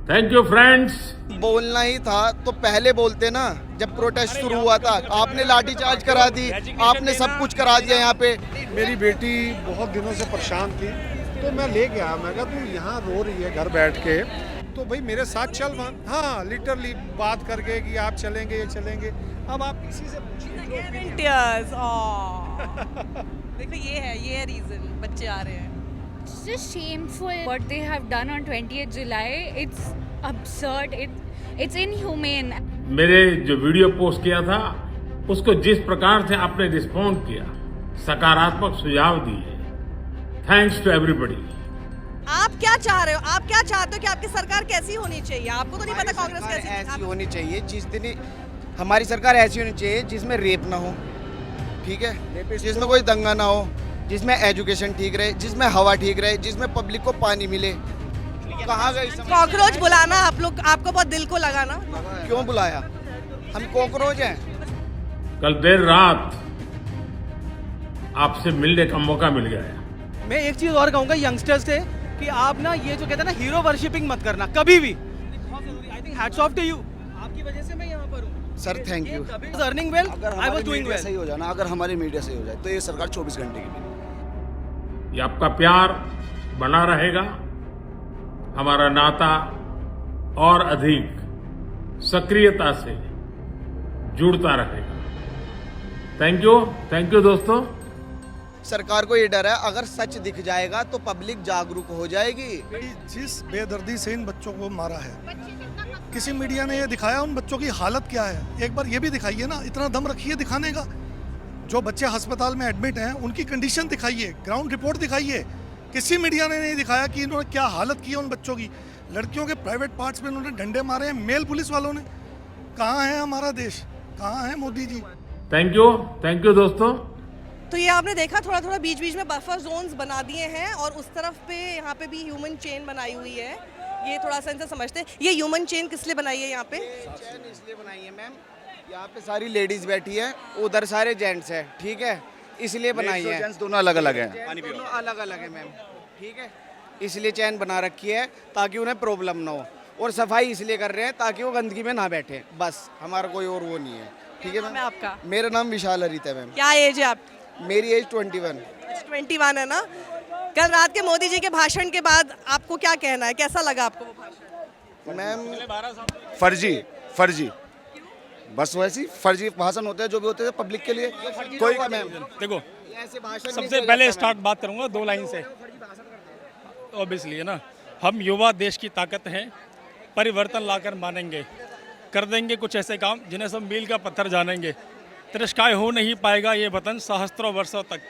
Thank you friends. बोलना ही था तो पहले बोलते ना, जब प्रोटेस्ट शुरू हुआ था। आपने लाठीचार्ज करा दी, आपने सब कुछ करा दिया यहाँ पे। मेरी बेटी बहुत दिनों से परेशान थी, तो मैं ले गया। मैं कहा तू यहाँ रो रही है घर बैठ के, तो भाई मेरे साथ चल वहाँ। हाँ, लिटरली बात करके कि आप चलेंगे, ये चलेंगे। अब आप किसी से पूछिए। टीयर्स देखो, ये है रीजन, बच्चे आ रहे हैं। It's just shameful what they have done on 20th July. It's absurd. It's inhumane. मेरे जो वीडियो पोस्ट किया था उसको जिस प्रकार से आपने रिस्पॉन्ड किया, सकारात्मक सुझाव दिए, थैंक्स टू एवरीबॉडी। आप क्या चाह रहे हो? आप क्या चाहते हो कि आपकी सरकार कैसी होनी चाहिए? आपको तो नहीं पता कांग्रेस कैसी ऐसी होनी चाहिए जिस दिन हमारी सरकार ऐसी होनी चाहिए जिसमें रेप ना हो, ठीक है, जिसमें कोई दंगा ना हो, जिसमें एजुकेशन ठीक रहे, जिसमें हवा ठीक रहे, जिसमें पब्लिक को पानी मिले। कहाँ गई कॉकरोच बुलाना आप लोग, आपको बहुत दिल को लगा ना? क्यों बुलाया? हम कॉकरोच हैं। कल देर रात आपसे मिलने का मौका मिल गया। मैं एक चीज और कहूंगा यंगस्टर्स से कि आप ना ये जो कहते हैं ना हीरो वर्शिपिंग मत करना कभी भी। I think hats off to you, आपकी वजह से मैं यहाँ पर हूँ sir, thank you. Earning well, I was doing well. सही हो जाना, अगर हमारी मीडिया सही हो जाए तो ये सरकार 24 घंटे की भी। ये आपका प्यार बना रहेगा, हमारा नाता और अधिक सक्रियता से जुड़ता रहेगा। थैंक यू दोस्तों। सरकार को ये डर है, अगर सच दिख जाएगा तो पब्लिक जागरूक हो जाएगी। जिस बेदर्दी से इन बच्चों को मारा है, किसी मीडिया ने ये दिखाया उन बच्चों की हालत क्या है? एक बार ये भी दिखाइए ना, इतना दम रखिए दिखाने का। जो बच्चे अस्पताल में एडमिट हैं उनकी कंडीशन दिखाइए, ग्राउंड रिपोर्ट दिखाइए। किसी मीडिया ने नहीं दिखाया कि इन्होंने क्या हालत की है उन बच्चों की। लड़कियों के प्राइवेट पार्ट्स में इन्होंने डंडे मारे हैं, मेल पुलिस वालों ने। कहाँ है हमारा देश? कहाँ है मोदी जी? थैंक यू दोस्तों। तो ये आपने देखा, थोड़ा थोड़ा बीच बीच में बफर जोन्स बना दिए हैं और उस तरफ पे यहाँ पे भी ह्यूमन चेन बनाई हुई है। ये थोड़ा सा इनसे समझते हैं, ये ह्यूमन चेन किस लिए बनाई है यहाँ पे? चैन इसलिए बनाई है मैम, यहाँ पे सारी लेडीज बैठी है, उधर सारे जेंट्स हैं, ठीक है, इसलिए बनाई है। जेंट्स दोनों अलग अलग हैं, दोनों अलग अलग है मैम, ठीक है, इसलिए चैन बना रखी है ताकि उन्हें प्रॉब्लम ना हो। और सफाई इसलिए कर रहे हैं ताकि वो गंदगी में ना बैठे, बस। हमारा कोई और वो नहीं है, ठीक है मैम। आपका मेरा नाम विशाल हरित है मैम। क्या एज है आपकी? मेरी एज 21। 21 है ना? कल रात के मोदी जी के भाषण के बाद आपको क्या कहना है, कैसा लगा आपको वो भाषण? मैम फर्जी बस वैसी फर्जी भाषण होते हैं जो भी होते हैं पब्लिक के लिए। कोई मैम देखो, ऐसे भाषण सबसे पहले स्टार्ट बात करूंगा 2 लाइन से। ऑब्वियसली है ना, हम युवा देश की ताकत हैं, परिवर्तन लाकर मानेंगे, कर देंगे कुछ ऐसे काम जिन्हें सब मील का पत्थर जानेंगे। तिरस्कार हो नहीं पाएगा ये वतन सहस्त्रों वर्षों तक,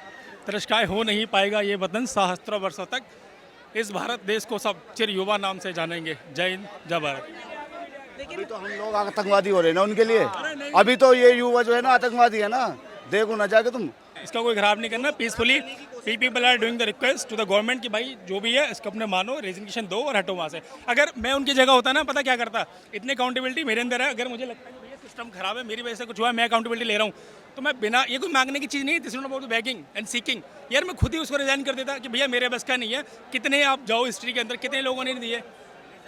तिरस्कार हो नहीं पाएगा ये वतन सहस्त्रों वर्षों तक। इस भारत देश को सब चिर युवा नाम से जानेंगे। जय हिंद, जय भारत। अभी तो हम लोग आतंकवादी हो रहे हैं ना उनके लिए। अभी तो ये युवा जो है ना आतंकवादी है ना, देखो ना जाके तुम। इसका कोई खराब नहीं करना, peacefully people are doing the request to the government कि भाई जो भी है इसको अपने मानो, रेजिग्नेशन दो और हटो वहाँ से। अगर मैं उनकी जगह होता ना, पता क्या करता, इतनी अकाउंटेबिलिटी मेरे अंदर है। अगर मुझे लगता है कि भैया सिस्टम खराब है, मेरी वजह से कुछ हुआ है, मैं अकाउंटेबिलिटी ले रहा हूँ, तो मैं बिना, ये कोई मांगने की चीज़ नहीं है, this is not about begging and seeking. यार मैं खुद ही उसको रिजाइन कर देता कि भैया मेरे बस का नहीं है। कितने आप जाओ हिस्ट्री के अंदर, कितने लोगों ने दिए,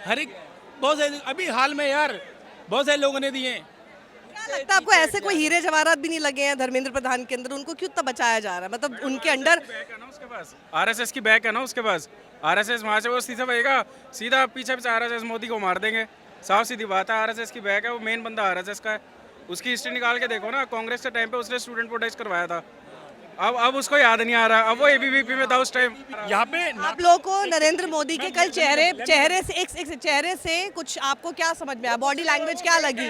हर एक, बहुत सारे, अभी हाल में यार बहुत सारे लोगों ने दिए। क्या लगता है आपको, ऐसे कोई हीरे जवाहरात भी नहीं लगे हैं धर्मेंद्र प्रधान के अंदर? उनको क्यों इतना बचाया जा रहा है? मतलब उनके अंडर उसके पास आरएसएस की बैक है ना, उसके पास आरएसएस, वहाँ से वो सीधा बहेगा, सीधा पीछे पीछे आरएसएस मोदी को मार देंगे। साफ सीधी बात है, आरएसएस की बैक है, वो मेन बंदा आरएसएस का है। उसकी हिस्ट्री निकाल के देखो ना, कांग्रेस के टाइम पे उसने स्टूडेंट प्रोटेस्ट करवाया था। अब उसको याद नहीं आ रहा, अब वो एबीवीपी में था उस टाइम। यहाँ पे आप लोगों को नरेंद्र मोदी के कल चेहरे से एक चेहरे से कुछ आपको क्या समझ में आया? बॉडी लैंग्वेज क्या लगी?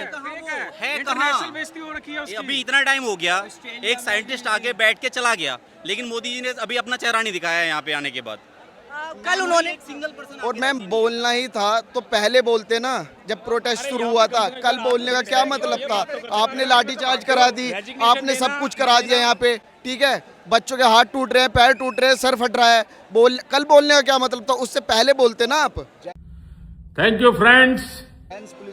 है कहाँ? बेइज्जती हो रखी है उसकी। अभी इतना टाइम हो गया, एक साइंटिस्ट आके बैठ के चला गया, लेकिन मोदी जी ने अभी अपना चेहरा नहीं दिखाया है यहाँ पे आने के बाद। कल उन्होंने और मैम बोलना ही था तो पहले बोलते ना, जब प्रोटेस्ट शुरू हुआ था। कल बोलने का क्या मतलब था? आपने लाठीचार्ज करा दी, आपने सब कुछ करा दिया यहाँ पे, ठीक है, बच्चों के हाथ टूट रहे हैं, पैर टूट रहे हैं, सर फट रहा है। कल बोलने का क्या मतलब था? उससे पहले बोलते ना आप। Thank you friends.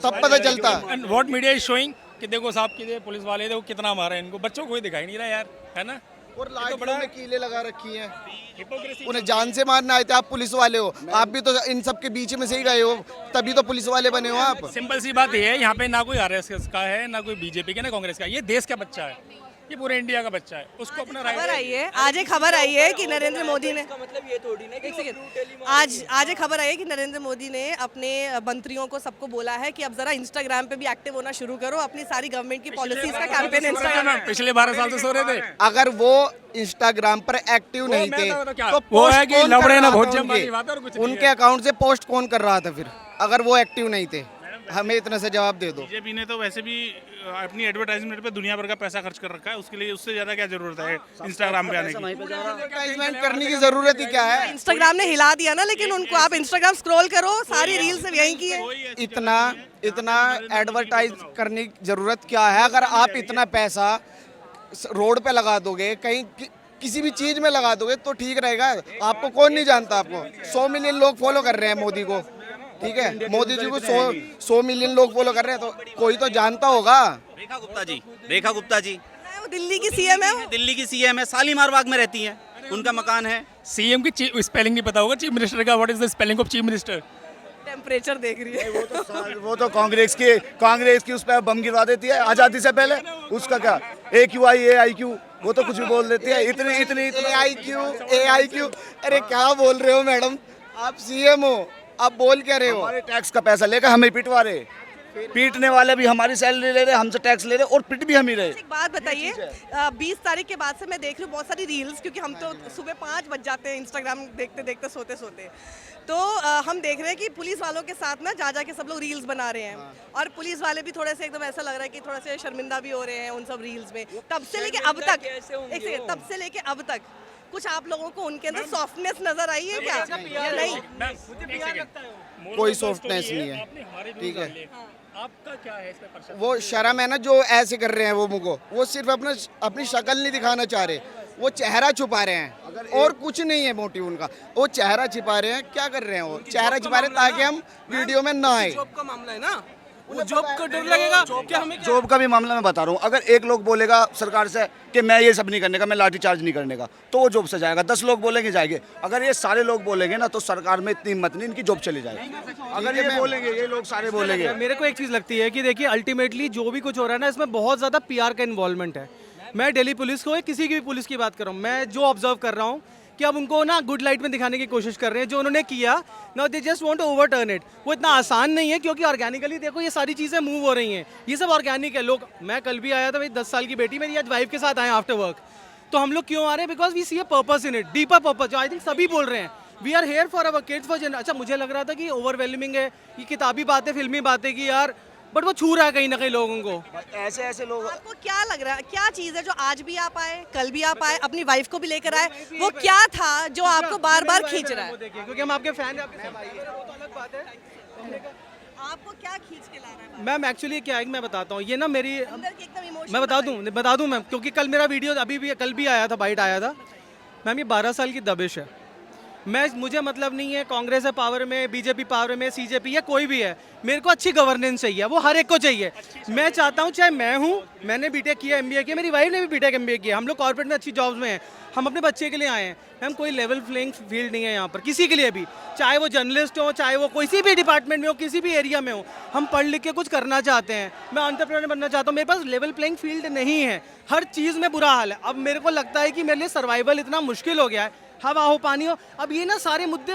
तब पता चलता। And what media is showing कि देखो साहब की पुलिस वाले देखो कितना मारा है इनको, बच्चों को कोई दिखाई नहीं रहा यार, है ना। और लाठियों बड़ा में कीले लगा रखी हैं। हिपोक्रेसी उन्हें जान से मारना आए थे, आप पुलिस वाले हो, आप भी तो इन सब के बीच में से ही गए हो, तभी तो पुलिस वाले बने हो आप। सिंपल सी बात ये है, यहाँ पे ना कोई आरएसएस का है, ना कोई बीजेपी का, ना कांग्रेस का। ये देश का बच्चा है, ये पूरे इंडिया का बच्चा है, उसको अपना खबर आई है, आज एक खबर आई है कि नरेंद्र मोदी ने, मतलब ये थोड़ी ना एक सेकंड, आज एक खबर आई है कि नरेंद्र मोदी ने अपने मंत्रियों को सबको बोला है कि अब जरा इंस्टाग्राम पे भी एक्टिव होना शुरू करो, अपनी सारी गवर्नमेंट की पॉलिसीज का कैंपेन इंस्टाग्राम में। पिछले 12 साल से सो रहे थे। अगर वो इंस्टाग्राम पर एक्टिव नहीं मैं थे तो क्या- तो वो है पोस्ट कि कौन कर लवड़े ना रहा था भोज उनके? जमानी बात है और कुछ नहीं उनके है। अकाउंट से पोस्ट कौन कर रहा था फिर, अगर वो एक्टिव नहीं थे? हमें इतना से जवाब दे दो। बीजेपी ने तो वैसे भी अपनी एडवर्टाइजमेंट पे दुनिया भर का पैसा खर्च कर रखा है, उसके लिए उससे ज्यादा क्या जरूरत है इंस्टाग्राम पे आने की? एडवर्टाइजमेंट करने की जरूरत ही क्या है? इंस्टाग्राम ने हिला दिया ना, लेकिन उनको आप इंस्टाग्राम स्क्रॉल करो, सारी रील्स यहीं की है। इतना एडवर्टाइज करने की जरूरत क्या है? अगर आप इतना पैसा रोड पे लगा दोगे, कहीं किसी भी चीज में लगा दोगे तो ठीक रहेगा। आपको कौन नहीं जानता? आपको 100 मिलियन लोग फॉलो कर रहे हैं मोदी को, ठीक है, मोदी जी को 100 मिलियन लोग फॉलो कर रहे हैं, तो कोई तो जानता होगा। रेखा गुप्ता जी, रेखा गुप्ता जी वो दिल्ली की सीएम है, वो दिल्ली की सीएम है, शालीमार बाग में रहती हैं, उनका मकान है। सीएम की स्पेलिंग नहीं पता होगा, चीफ मिनिस्टर का। What is the spelling of chief minister? Temperature देख रही है। वो तो कांग्रेस की उस पर बम गिरा देती है आजादी से पहले। उसका क्या AQI वो तो कुछ भी बोल देती है। इतनी AIQ, अरे क्या बोल रहे हो मैडम? आप सीएम हो, आप बोल क्या रहे हो? हमारे टैक्स का पैसा लेकर हमें पिटवा रहे, पीटने वाले भी हमारी सैलरी ले रहे, हमसे टैक्स ले रहे और पिट भी हम ही रहे। एक बात बताइए, 20 तारीख के बाद से मैं देख रही हूँ बहुत सारी रील्स, क्योंकि हम तो सुबह 5 बज जाते हैं इंस्टाग्राम देखते देखते सोते सोते, तो हम देख रहे हैं कि पुलिस वालों के साथ ना जा के सब लोग रील्स बना रहे हैं, और पुलिस वाले भी थोड़े से एकदम ऐसा लग रहा है कि थोड़े से शर्मिंदा भी हो रहे हैं उन सब रील्स में। तब से लेके अब तक, एक सेकंड, तब से लेके अब तक कुछ आप लोगों को उनके अंदर सॉफ्टनेस नजर आई है क्या? या नहीं? कोई सॉफ्टनेस नहीं है, ठीक है। आपका क्या है इस पे पर्सनल? वो शर्म है ना जो ऐसे कर रहे हैं, वो मुझको वो सिर्फ अपनी शक्ल नहीं दिखाना चाह रहे, वो चेहरा छुपा रहे हैं, और कुछ नहीं है मोटिव उनका। वो चेहरा छिपा रहे हैं। क्या कर रहे हैं? वो चेहरा छिपा रहे हैं ताकि हम वीडियो में ना आए। जॉब का मामला है ना, वो जॉब का डर लगेगा क्या हमें? जॉब का भी मामला मैं बता रहा हूँ। अगर एक लोग बोलेगा सरकार से कि मैं ये सब नहीं करने का, मैं लाठी चार्ज नहीं करने का, तो वो जॉब से जाएगा। 10 लोग बोलेंगे जाएंगे। अगर ये सारे लोग बोलेंगे ना, तो सरकार में इतनी हिम्मत नहीं, इनकी जॉब चली जाएगी। अगर ये बोलेंगे, ये लोग सारे बोलेंगे। मेरे को एक चीज़ लगती है कि देखिए, अल्टीमेटली जो भी कुछ हो रहा है ना, इसमें बहुत ज़्यादा PR का इन्वॉल्वमेंट है। मैं दिल्ली पुलिस को, किसी की भी पुलिस की बात कर रहा हूँ, मैं जो ऑब्जर्व कर रहा हूँ कि अब उनको ना गुड लाइट में दिखाने की कोशिश कर रहे हैं। जो उन्होंने किया ना, they just want to overturn it. वो इतना आसान नहीं है, क्योंकि ऑर्गेनिकली देखो ये सारी चीज़ें मूव हो रही हैं, ये सब ऑर्गेनिक है। लोग, मैं कल भी आया था, भाई 10 साल की बेटी मेरी आज वाइफ के साथ आए आफ्टर वर्क, तो हम लोग क्यों आ रहे हैं? Because we see a purpose in it, deeper purpose, जो आई थिंक सभी बोल रहे हैं। We are here for our kids, for generation. अच्छा, मुझे लग रहा था कि ओवरवेलमिंग है ये किताबी बातें, फिल्मी बातें की यार, बट वो छू रहा है कहीं ना कहीं लोगों को। ऐसे लोग। आपको क्या लग रहा है, क्या चीज़ है जो आज भी आप आए, कल भी आप आए, अपनी वाइफ को भी लेकर आए? वो क्या था जो आपको बार बार खींच रहा है? देखिए, क्योंकि हम आपके फैन हैं, आपके वो तो अलग बात है। आपको क्या खींच के ला रहा है? मैम एक्चुअली क्या है, मैं बताता हूँ, ये ना मेरी, अंदर की एकदम इमोशन मैं बता दूँ मैम, क्योंकि कल मेरा वीडियो अभी भी, कल भी आया था, बाइट आया था। मैम ये 12 साल की दबिश है। मुझे मतलब नहीं है कांग्रेस है पावर में, बीजेपी पावर में, CJP है, कोई भी है। मेरे को अच्छी गवर्नेंस चाहिए, वो हर एक को चाहिए। मैं चाहता हूँ, चाहे मैं हूँ, मैंने BTech किया, MBA किया, मेरी वाइफ ने भी BTech MBA किया, हम लोग कॉर्पोरेट में अच्छी जॉब्स में हैं, हम अपने बच्चे के लिए आए हैं। मैम कोई लेवल प्लेइंग फील्ड नहीं है यहाँ पर किसी के लिए भी, चाहे वो जर्नलिस्ट हो, चाहे वो किसी भी डिपार्टमेंट में हो, किसी भी एरिया में हो। हम पढ़ लिख के कुछ करना चाहते हैं, मैं एंटरप्रेन्योर बनना चाहता हूँ, मेरे पास लेवल प्लेइंग फील्ड नहीं है, हर चीज़ में बुरा हाल है। अब मेरे को लगता है कि मेरे लिए सर्वाइवल इतना मुश्किल हो गया है, हवा हो पानी हो। अब ये ना सारे मुद्दे,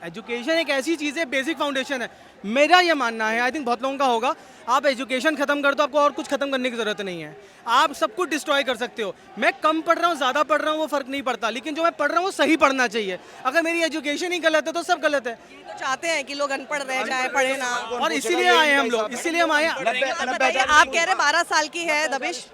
एजुकेशन एक ऐसी चीज़ है, बेसिक फाउंडेशन है, मेरा ये मानना है, आई थिंक बहुत लोगों का होगा। आप एजुकेशन खत्म कर दो, आपको और कुछ खत्म करने की जरूरत नहीं है, आप सब कुछ डिस्ट्रॉय कर सकते हो। मैं कम पढ़ रहा हूँ, ज़्यादा पढ़ रहा हूँ, वो फर्क नहीं पड़ता, लेकिन जो मैं पढ़ रहा हूँ वो सही पढ़ना चाहिए। अगर मेरी एजुकेशन ही गलत है तो सब गलत है। तो चाहते हैं कि लोग अनपढ़ रह जाए, पढ़े ना, और इसीलिए आए हम लोग, इसीलिए हम आए। बताइए, आप कह रहे 12 साल की है दबिश,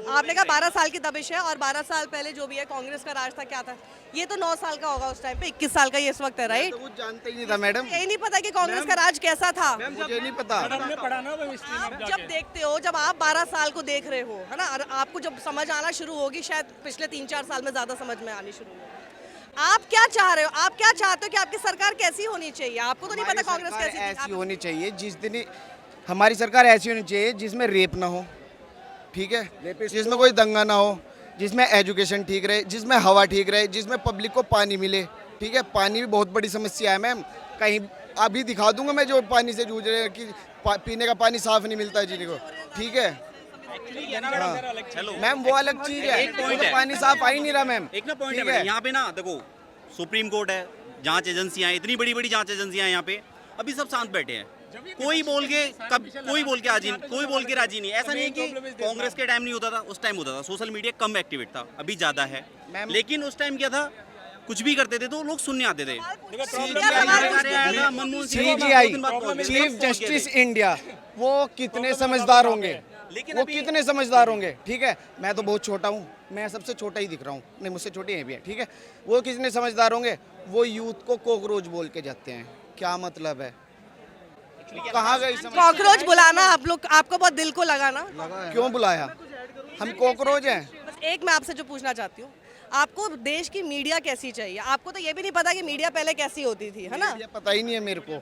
आपने कहा 12 साल की दबिश है, और 12 साल पहले जो भी है कांग्रेस का राज था, क्या था? ये तो 9 साल का होगा उस टाइम पे, 21 साल का ये इस वक्त है, राइट? कुछ जानते ही नहीं था मैडम, यही नहीं पता कि कांग्रेस का राज कैसा था? मुझे नहीं पता। आप जब देखते हो, जब आप 12 साल को देख रहे हो, है ना, और आपको जब समझ आना शुरू होगी, शायद पिछले 3-4 साल में ज़्यादा समझ में आनी शुरू होगी। आप क्या चाह रहे हो? आप क्या चाहते हो कि आपकी सरकार कैसी होनी चाहिए? आपको तो नहीं पता कांग्रेस कैसी थी। ऐसी होनी चाहिए जिस दिन, हमारी सरकार ऐसी होनी चाहिए जिसमें रेप ना हो, ठीक है, जिसमें कोई दंगा ना हो, जिसमें एजुकेशन ठीक रहे, जिसमें हवा ठीक रहे, जिसमें पब्लिक को पानी मिले। ठीक है, पानी भी बहुत बड़ी समस्या है मैम। कहीं अभी दिखा दूंगा मैं जो पानी से जूझ रहे हैं कि पीने का पानी साफ नहीं मिलता है जीने को। ठीक है मैम, वो अलग चीज है, तो पानी साफ आ ही नहीं रहा मैम। एक ना पॉइंट है यहाँ पे ना, देखो सुप्रीम कोर्ट है, जांच एजेंसियां हैं, इतनी बड़ी बड़ी जांच एजेंसियां हैं यहाँ पे, अभी सब शांत बैठे हैं। कोई बोल के राजी नहीं। ऐसा नहीं है कि कांग्रेस के टाइम नहीं होता था, उस टाइम होता था, सोशल मीडिया कम एक्टिवेट था, अभी ज्यादा है। लेकिन उस टाइम क्या था, कुछ भी करते थे तो लोग सुनने आते थे। चीफ जस्टिस इंडिया, वो कितने समझदार होंगे, वो कितने समझदार होंगे। ठीक है, मैं तो बहुत छोटा हूँ, मैं सबसे छोटा ही दिख रहा हूँ, नहीं मुझसे छोटे हैं भी हैं। ठीक है, वो कितने समझदार होंगे। वो यूथ को कॉकरोच बोल के जाते हैं, क्या मतलब है, कहाँ गई कॉकरोच बुलाना आप लोग, आपको बहुत दिल को लगा ना? क्यों बुलाया, हम कॉकरोच हैं। बस एक मैं आपसे जो पूछना चाहती हूँ, आपको देश की मीडिया कैसी चाहिए? आपको तो ये भी नहीं पता कि मीडिया पहले कैसी होती थी, है ना? पता ही नहीं है मेरे को।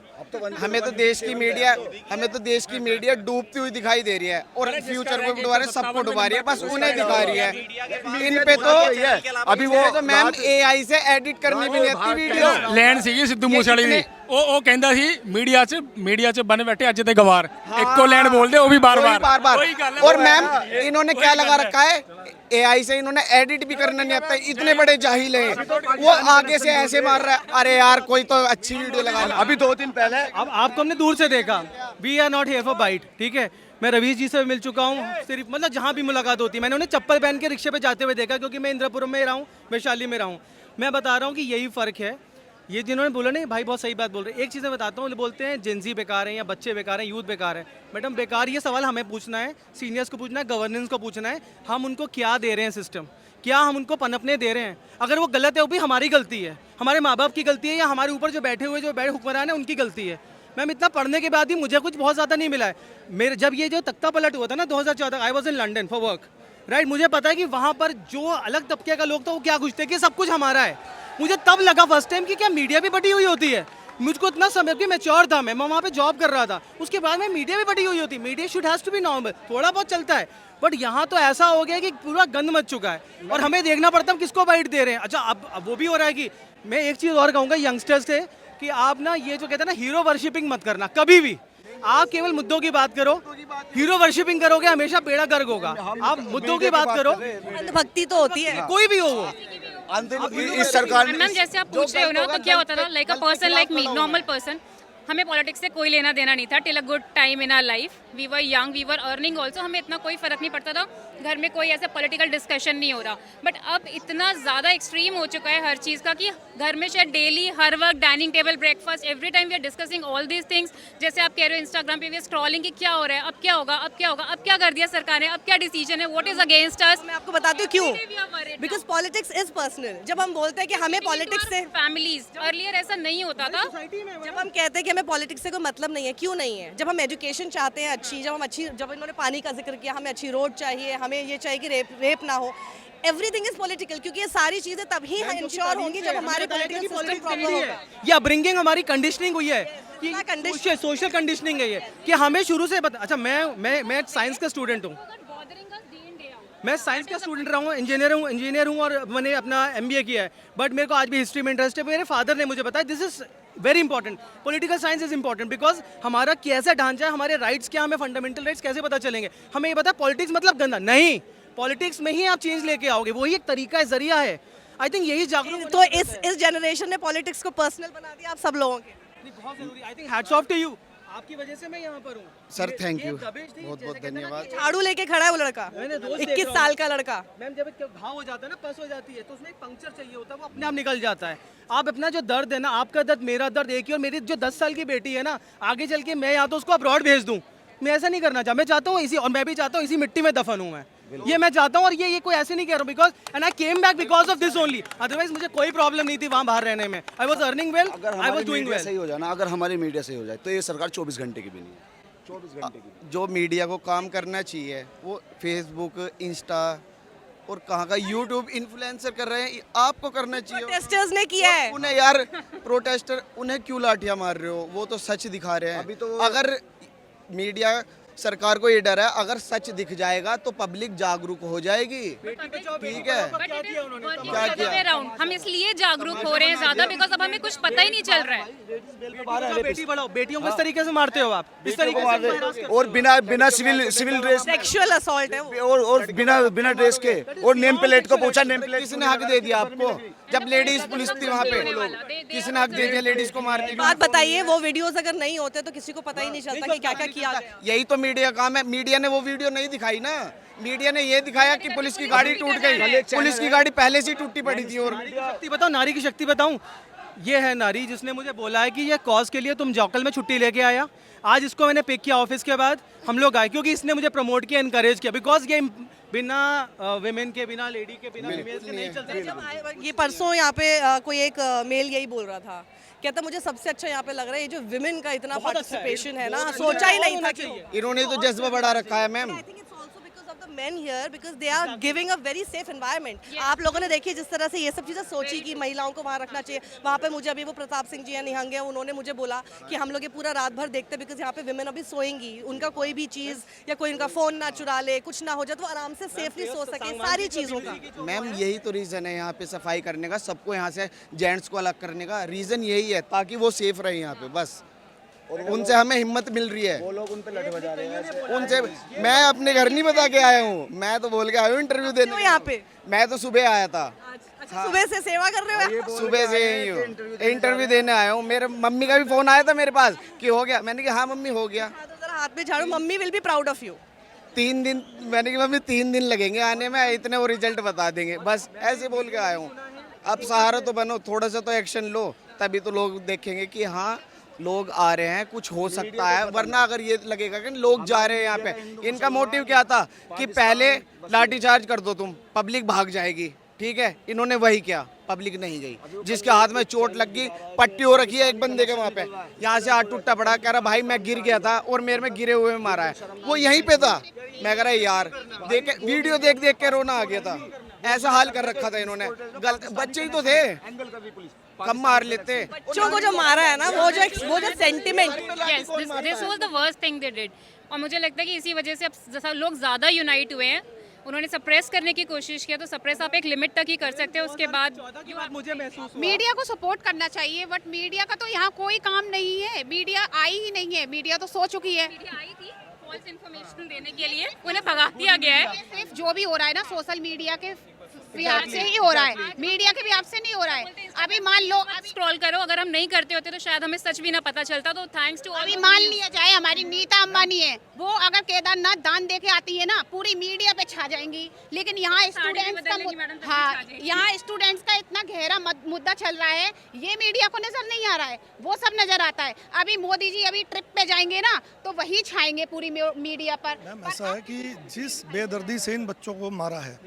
हमें तो देश की मीडिया डूबती हुई दिखाई दे रही है, और फ्यूचर को डुबा रही है, सबको डुबा रही है, बस उन्हें दिखा रही है। इन पे तो अभी वो तो मैम AI से एडिट करनी भी नहीं आती वीडियो। लैंड सी सिद्धू मूसेवाले दी, ਉਹ ਕਹਿੰਦਾ ਸੀ ਮੀਡੀਆ 'ਚ ਬਨ ਬੈਠੇ ਅੱਜ ਤੇ ਗਵਾਰ ਇੱਕੋ ਲੈਂਡ ਬੋਲਦੇ ਉਹ ਵੀ ਬਾਰ-ਬਾਰ। और मैम इन्होंने क्या लगा रखा है, AI से इन्होंने एडिट भी करना नहीं आता। इतने बड़े जाहिल हैं, वो आगे से ऐसे मार रहा है, अरे यार कोई तो अच्छी वीडियो लगा। अभी 2 दिन पहले अब आपको हमने दूर से देखा, we are not here for bite. ठीक है, मैं रवीश जी से मिल चुका हूँ, सिर्फ मतलब जहाँ भी मुलाकात होती है मैंने उन्हें चप्पल पहन के रिक्शे पे जाते हुए देखा, क्योंकि मैं इंद्रपुरम में रहा हूँ, वैशाली में रहा हूँ। मैं बता रहा हूँ कि यही फ़र्क है। ये जिन्होंने बोला नहीं भाई, बहुत सही बात बोल रहे हैं। एक चीज़ मैं बताता हूँ, बोलते हैं जेंजी बेकार है या बच्चे बेकार हैं, यूथ बेकार है। मैडम बेकार, ये सवाल हमें पूछना है, सीनियर्स को पूछना है, गवर्नेंस को पूछना है, हम उनको क्या दे रहे हैं सिस्टम, क्या हम उनको पनपने दे रहे हैं। अगर वो गलत है वो भी हमारी गलती है, हमारे माँ बाप की गलती है, या हमारे ऊपर जो बैठे हुए जो हुक्मरान है उनकी गलती है। मैम इतना पढ़ने के बाद भी मुझे कुछ बहुत ज़्यादा नहीं मिला है। मेरे जब ये जो तख्ता पलट हुआ था ना 2014, I was in London for work, right. मुझे पता है कि वहाँ पर जो अलग तबके का लोग था वो क्या कुछ थे कि सब कुछ हमारा है। मुझे तब लगा फर्स्ट टाइम कि क्या मीडिया भी बटी हुई होती है। मुझको इतना समय कि मैच्योर था, मैं वहाँ पे जॉब कर रहा था, उसके बाद में मीडिया भी बटी हुई होती। Media should has to be normal, थोड़ा बहुत चलता है, बट यहाँ तो ऐसा हो गया कि पूरा गंद मच चुका है और हमें देखना पड़ता है किसको बाइट दे रहे हैं। अच्छा अब वो भी हो रहा है कि मैं एक चीज़ और कहूँगा यंगस्टर्स से कि आप ना ये जो कहते हैं ना हीरो वर्शिपिंग मत करना कभी भी। आप केवल मुद्दों की बात करो, हीरो वर्शिपिंग करोगे हमेशा बेड़ा गर्क होगा। आप मुद्दों की बात करो, भक्ति तो होती है, कोई भी हो वो। इस सरकार मैम जैसे आप पूछ रहे हो ना, तो क्या होता था, like a person like me, normal person, हमें पॉलिटिक्स से कोई लेना देना नहीं था till a good time in our life. We were young, we were earning also, हमें इतना कोई फर्क नहीं पड़ता था, घर में कोई ऐसा पॉलिटिकल डिस्कशन नहीं हो रहा। बट अब इतना ज़्यादा एक्सट्रीम हो चुका है हर चीज़ का कि घर में शायद डेली हर वक्त dining table breakfast every time we are discussing all these things. जैसे आप कह रहे हो इंस्टाग्राम पे वी आर स्क्रॉलिंग कि क्या हो रहा है, अब क्या होगा, अब क्या होगा, अब क्या कर दिया सरकार ने, अब क्या डिसीजन है, व्हाट इज अगेंस्ट अस। मैं आपको बताती हूँ क्यों, बिकॉज पॉलिटिक्स इज पर्सनल। जब हम बोलते हैं कि हमें पॉलिटिक्स से फैमिलीज, अर्लियर ऐसा नहीं होता था। जब हम कहते हैं कि हमें पॉलिटिक्स से कोई मतलब नहीं है, क्यों नहीं है? जब हम एजुकेशन चाहते हैं अच्छी, जब इन्होंने पानी का जिक्र किया, हमें अच्छी रोड चाहिए, हमें ये चाहिए कि रेप ना हो, एवरीथिंग इज पॉलिटिकल, क्योंकि ये सारी चीजें तभी इंश्योर होंगी जब हमारे पॉलिटिकल सिस्टम प्रॉपर होगा। या ब्रिंगिंग हमारी कंडीशनिंग हुई है कि सोशल कंडीशनिंग है ये कि हमें शुरू से अच्छा मैं साइंस का स्टूडेंट हूँ, मैं साइंस का स्टूडेंट रहा हूँ, इंजीनियर हूँ और मैंने अपना MBA किया है, बट मेरे को आज भी हिस्ट्री में इंटरेस्ट है। मेरे फादर ने मुझे बताया this is very important, political science is important because हमारा कैसा ढांचा है, हमारे राइट्स क्या, हमें फंडामेंटल राइट्स कैसे पता चलेंगे। हमें ये पता पॉलिटिक्स मतलब गंदा नहीं, पॉलिटिक्स में ही आप चेंज लेके आओगे, वही एक तरीका है, जरिया है। आई थिंक यही जागरूक तो इस जनरेशन ने पॉलिटिक्स को पर्सनल बना दिया आप सब लोगों के। बहुत जरूरी, I think hats off to you, आपकी वजह से मैं यहाँ पर हूँ सर। थैंक यू, बहुत बहुत धन्यवाद। झाड़ू लेके खड़ा है वो लड़का, 21 साल का लड़का। मैम जब घाव हो जाता है ना, पस हो जाती है, तो उसमें एक पंक्चर चाहिए होता है, वो अपने आप निकल जाता है। आप अपना जो दर्द है ना, आपका दर्द मेरा दर्द एक ही, और मेरी जो 10 साल की बेटी है ना, आगे चल के मैं या तो उसको अब्रॉड भेज दूँ, मैं ऐसा नहीं करना चाहता। मैं चाहता हूँ इसी, और मैं भी चाहता हूँ इसी मिट्टी में दफन हूँ मैं, ये मैं चाहता हूँ। और ये कोई ऐसे नहीं कह रहा हूँ, because and I came back because of this only, otherwise मुझे कोई प्रॉब्लम नहीं थी वहाँ बाहर रहने में। I was earning well, I was doing well. सही हो जाए ना, अगर हमारी मीडिया सही हो जाए तो ये सरकार 24 घंटे की भी नहीं है, 24 घंटे की। जो मीडिया को काम करना चाहिए वो फेसबुक, इंस्टा और कहाँ का यूट्यूब इन्फ्लुएंसर कर रहे हैं, आपको करना चाहिए। प्रोटेस्टर्स ने किया है, उन्हें यार प्रोटेस्टर, उन्हें क्यों लाठियां मार रहे हो, वो तो सच दिखा रहे हैं। अभी तो अगर मीडिया सरकार को ये डर है अगर सच दिख जाएगा तो पब्लिक जागरूक हो जाएगी। ठीक है, क्या किया? हम इसलिए जागरूक हो रहे हैं ज्यादा बिकॉज अब हमें कुछ पता ही नहीं चल रहा है। बेटी बढ़ाओ, बेटियों को इस तरीके से मारते हो आप, इस तरीके से और बिना सिविल ड्रेस सेक्सुअल असॉल्ट है वो। और बिना ड्रेस के, और नेम प्लेट को पूछा, नेम प्लेट किसने हक दे दिया आपको? जब लेडीज पुलिस थी वहाँ पे, किसने हक दे दिया लेडीज को मारने का? बात बताइए, वो वीडियोस अगर नहीं होते तो किसी को पता ही नहीं चलता कि क्या क्या किया गया। यही तो मीडिया काम है। मीडिया ने वो वीडियो नहीं दिखाई ना, मीडिया ने ये दिखाया कि पुलिस की गाड़ी टूट गई। पुलिस की गाड़ी पहले से ही टूटी पड़ी थी। और शक्ति बताओ, नारी की शक्ति बताऊं, ये है नारी जिसने मुझे बोला है कि ये कॉज के लिए तुम जौकल में छुट्टी लेके आया। आज इसको मैंने पिक किया ऑफिस के बाद, हम लोग आए क्योंकि इसने मुझे प्रमोट किया, इनकरेज किया, बिकॉज ये बिना विमेन के, बिना लेडी के, बिना फीमेल्स के नहीं चल सकता। ये परसों यहाँ पे कोई एक मेल यही बोल रहा था, कहता मुझे सबसे अच्छा यहाँ पे लग रहा है ये जो विमेन का इतना पार्टिसिपेशन है ना, सोचा ही नहीं था कि इन्होंने तो जज्बा बढ़ा रखा है ma'am. men here because they are giving a very safe environment. आप लोगों ने देखिए जिस तरह से ये सब चीज़ें सोची कि महिलाओं को वहाँ रखना चाहिए। वहाँ पे मुझे अभी वो प्रताप सिंह जी या निहंग है, उन्होंने मुझे बोला कि हम लोग ये पूरा रात भर देखते बिकॉज यहाँ पे विमेन अभी सोएंगी, उनका कोई भी चीज़ या कोई उनका फ़ोन ना चुरा ले, कुछ ना हो जाए तो आराम से सेफली सो सके, सारी चीज़ों का। मैम यही तो रीज़न है यहाँ पे सफाई करने का, सबको यहाँ से जेंट्स को अलग करने का रीज़न यही है ताकि वो सेफ रहे यहाँ पे। बस उनसे हमें हिम्मत मिल रही है। वो लोग उन पे लठ बजा रहे हैं उनसे मैं अपने घर नहीं बता के आया हूँ, मैं तो बोल के आया हूँ इंटरव्यू देने। यहाँ पे मैं तो सुबह आया था। अच्छा, सुबह से सेवा कर रहे हो? सुबह से यही हूँ, इंटरव्यू देने आया हूँ। मेरे मम्मी का भी फोन आया था मेरे पास कि हो गया। मैंने कहा हाँ मम्मी हो गया। हाथ में झाड़ू, mummy will be proud of you. 3 दिन, मैंने कहा मम्मी 3 दिन लगेंगे आने में, इतने वो रिजल्ट बता देंगे। बस ऐसे बोल के आया हूँ। अब सहारा तो बनो, थोड़ा सा तो एक्शन लो, तभी तो लोग देखेंगे कि हाँ लोग आ रहे हैं, कुछ हो सकता है। वरना अगर ये लगेगा कि लोग जा रहे हैं यहाँ पे, इनका मोटिव क्या था कि पहले लाठीचार्ज कर दो तुम, पब्लिक भाग जाएगी। ठीक है, इन्होंने वही किया, पब्लिक नहीं गई। जिसके हाथ में चोट लग गई, पट्टी हो रखी है एक बंदे के वहाँ पे, यहाँ से हाथ टूटा पड़ा, कह रहा भाई मैं गिर गया था और मेरे में गिरे हुए में मारा है। वो यहीं पे था। मैं कह रहा यार देख, वीडियो देख देख के रोना आ गया था। ऐसा हाल कर रखा था इन्होंने। गलत बच्चे ही तो थे, कम मार लेते। बच्चों को जो मारा है ना, वो जो sentiment, this was the worst thing they did. और मुझे लगता है कि इसी वजह से अब लोग ज़्यादा यूनाइट हुए हैं। उन्होंने सप्रेस करने की कोशिश किया, तो सप्रेस आप एक लिमिट तक ही कर सकते हैं, उसके बाद मुझे महसूस मीडिया को सपोर्ट करना चाहिए, बट मीडिया का तो यहाँ कोई काम नहीं है। मीडिया आई ही नहीं है, मीडिया तो सो चुकी है। मीडिया आई थी फॉल्स इन्फॉर्मेशन देने के लिए, उन्हें भगा दिया गया है। सिर्फ जो भी हो रहा है ना सोशल मीडिया के बिहार से ही हो रहा है, मीडिया के बिहार से नहीं हो रहा है। अभी मान लो, अब स्क्रॉल करो, अगर हम नहीं करते होते तो शायद हमें सच भी ना पता चलता। तो थैंक्स टू अभी मान लिया जाए हमारी नीता अंबानी है, वो अगर केदारनाथ दान देके आती है ना, पूरी मीडिया पे छा जाएंगी। लेकिन यहाँ स्टूडेंट्स का, हाँ यहाँ स्टूडेंट्स का इतना गहरा मुद्दा चल रहा है, ये मीडिया को नजर नहीं आ रहा है, वो सब नजर आता है। अभी मोदी जी अभी ट्रिप पे जाएंगे ना, तो वही छाएंगे पूरी मीडिया पर। ऐसा है कि जिस बेदर्दी से इन बच्चों को मारा है,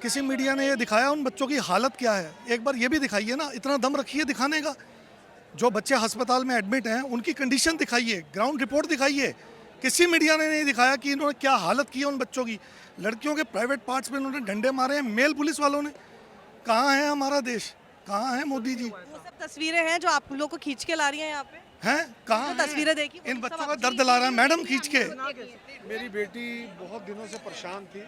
किसी मीडिया ने ये दिखाया उन बच्चों की हालत क्या है? एक बार ये भी दिखाइए ना, इतना दम रखिए दिखाने का। जो बच्चे अस्पताल में एडमिट हैं उनकी कंडीशन दिखाइए, ग्राउंड रिपोर्ट दिखाइए। किसी मीडिया ने नहीं दिखाया कि इन्होंने क्या हालत की है उन बच्चों की। लड़कियों के प्राइवेट पार्ट्स में इन्होंने डंडे मारे हैं, मेल पुलिस वालों ने। कहाँ है हमारा देश? कहाँ है मोदी जी? वो सब तस्वीरें हैं जो आप लोग को खींच के ला रही हैं यहाँ पे, हैं कहाँ तस्वीरें देखी, इन बच्चों का दर्द ला रहा है मैडम खींच के। मेरी बेटी बहुत दिनों से परेशान थी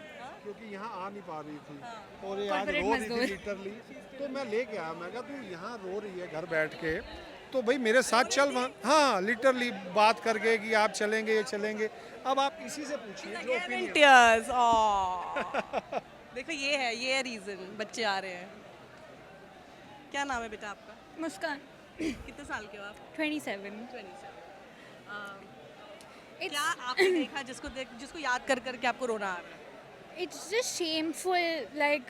क्योंकि यहाँ आ नहीं पा रही थी और ये आज रो रही थी लिटरली। तो मैं लेके आया, मैं कहा तू यहाँ रो रही है घर बैठ के, तो भाई मेरे साथ चल वहाँ। हाँ लिटरली बात करके कि आप चलेंगे, ये चलेंगे। अब आप इसी से पूछिए जो ओपिनियन। देखो ये है रीजन, बच्चे आ रहे हैं। क्या नाम है बेटा आपका? मुस्कान। कितने साल के हो आप? 27। क्या आपने देखा जिसको याद कर करके आपको रोना आ रहा है? It's just shameful. Like,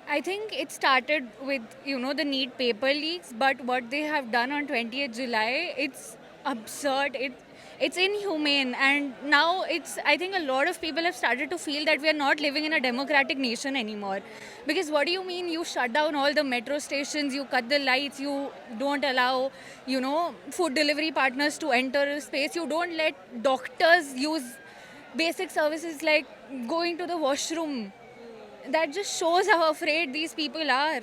I think it started with, the NEET paper leaks, but what they have done on 20th July, it's absurd. It's inhumane, and now I think a lot of people have started to feel that we are not living in a democratic nation anymore. Because what do you mean you shut down all the metro stations, you cut the lights, you don't allow, food delivery partners to enter a space, you don't let doctors use basic services like going to the washroom. That just shows how afraid these people are.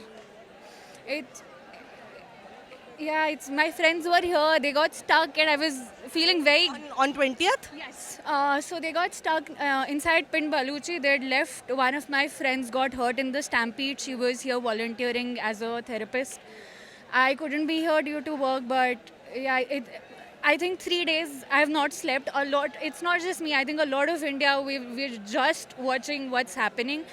Yeah, it's my friends were here. They got stuck, and I was feeling very. On 20th? Yes. So they got stuck inside Pind Baluchi. They'd left. One of my friends got hurt in the stampede. She was here volunteering as a therapist. I couldn't be here due to work, but yeah, I think 3 days I have not slept a lot. It's not just me. I think a lot of India, we're just watching what's happening.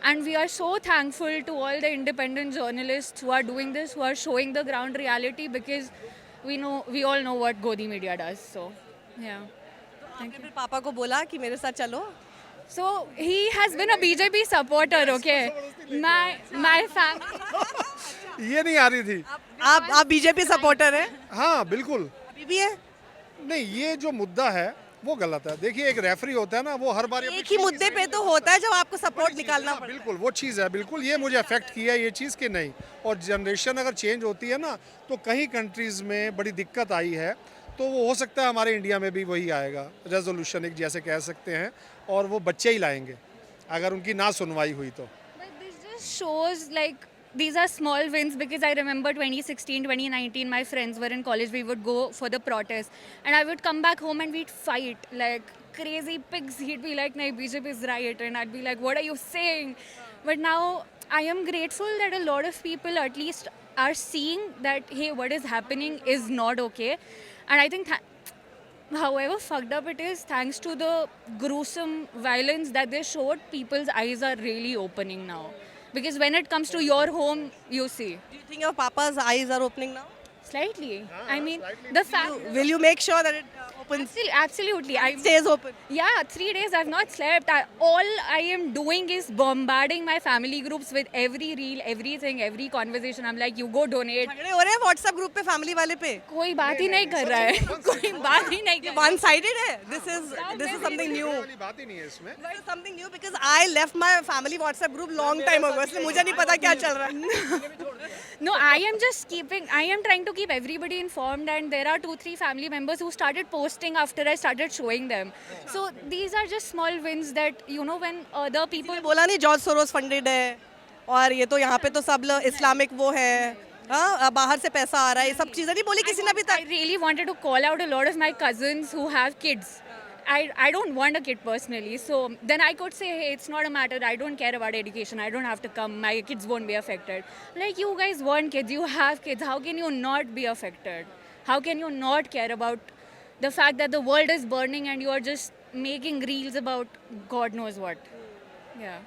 And we are so thankful to all the independent journalists who are doing this, who are showing the ground reality, because we all know what Godi media does. So, yeah. Thank you. फिर पापा को बोला कि मेरे साथ चलो. So he has been a BJP supporter, okay? My family. ये नहीं आ रही थी. आप बीजेपी सपोर्टर हैं? हाँ बिल्कुल. अभी भी है? नहीं, ये जो मुद्दा है वो गलत है. देखिए, एक रेफरी होता है ना, वो हर बार एक ही मुद्दे पे तो होता है जब आपको सपोर्ट निकालना पड़ता है. बिल्कुल वो चीज़ है. बिल्कुल ये मुझे अफेक्ट किया है ये चीज़ कि नहीं. और जनरेशन अगर चेंज होती है ना, तो कई कंट्रीज़ में बड़ी दिक्कत आई है, तो वो हो सकता है हमारे इंडिया में भी वही आएगा, रेजोल्यूशन एक जैसे कह सकते हैं, और वो बच्चे ही लाएंगे अगर उनकी ना सुनवाई हुई तो. But this just shows like these are small wins, because I remember 2016, 2019, my friends were in college. We would go for the protest, and I would come back home and we'd fight like crazy pigs. He'd be like, "No, BJP is right," and I'd be like, "What are you saying?" But now I am grateful that a lot of people at least are seeing that, hey, what is happening is not okay, and I think. However fucked up it is, thanks to the gruesome violence that they showed, people's eyes are really opening now. Because when it comes to your home, you see. Do you think your papa's eyes are opening now? Slightly. I mean, the fact. Will you make sure that it opens? Absolutely. It stays open. Yeah, 3 days I've not slept. All I am doing is bombarding my family groups with every reel, everything, every conversation. I'm like, you go donate. झगड़े हो रहे हैं WhatsApp group पे family वाले पे? कोई बात ही नहीं कर रहा है. कोई बात ही नहीं कर रहा है. One sided है. This is something new. वाली बात ही नहीं है इसमें. This is something new because I left my family WhatsApp group long time ago. इसलिए मुझे नहीं पता क्या चल रहा है. No, I am trying to keep everybody informed, and there are 2-3 family members who started posting after I started showing them. So these are just small wins that, when other people. बोला नहीं George Soros funded है और ये तो यहाँ पे तो सब इस्लामिक वो है, हाँ बाहर से पैसा आ रहा है, ये सब चीजें नहीं बोली किसी ने अभी तक. I really wanted to call out a lot of my cousins who have kids. I don't want a kid personally, so then I could say, hey, it's not a matter, I don't care about education, I don't have to come, my kids won't be affected. Like, you guys want kids, you have kids, how can you not be affected? How can you not care about the fact that the world is burning and you are just making reels about God knows what? Yeah.